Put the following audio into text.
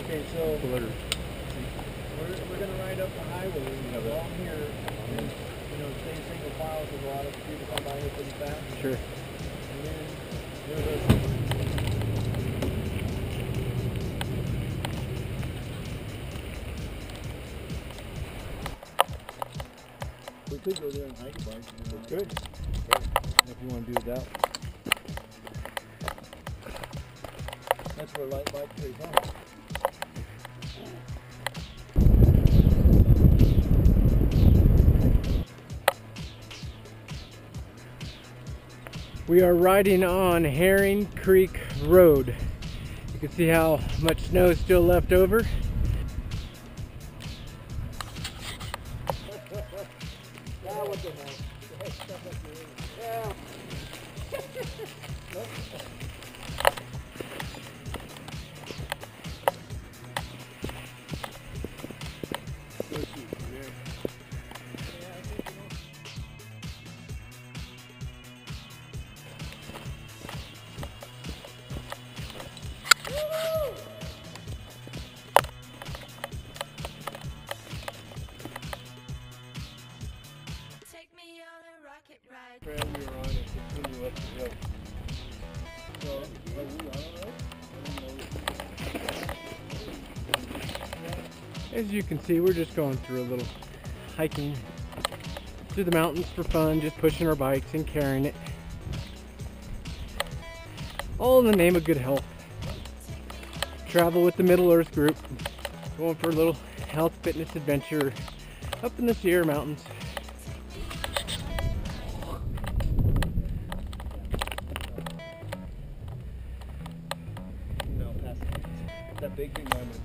Okay, so we're going to ride up the highway along here and, stay single file because a lot of people come by here pretty fast. Sure. And then there's a... We could go there and hike a bike. Good. If you want to do that. That's where light bike stays on. We are riding on Herring Creek Road. You can see how much snow is still left over. Trail we were on and continue up the hill. So, are we on? As you can see, we're just going through a little hiking through the mountains for fun, just pushing our bikes and carrying it. All in the name of good health. Travel with the Middle Earth group, going for a little health fitness adventure up in the Sierra Mountains. No, past that big moment.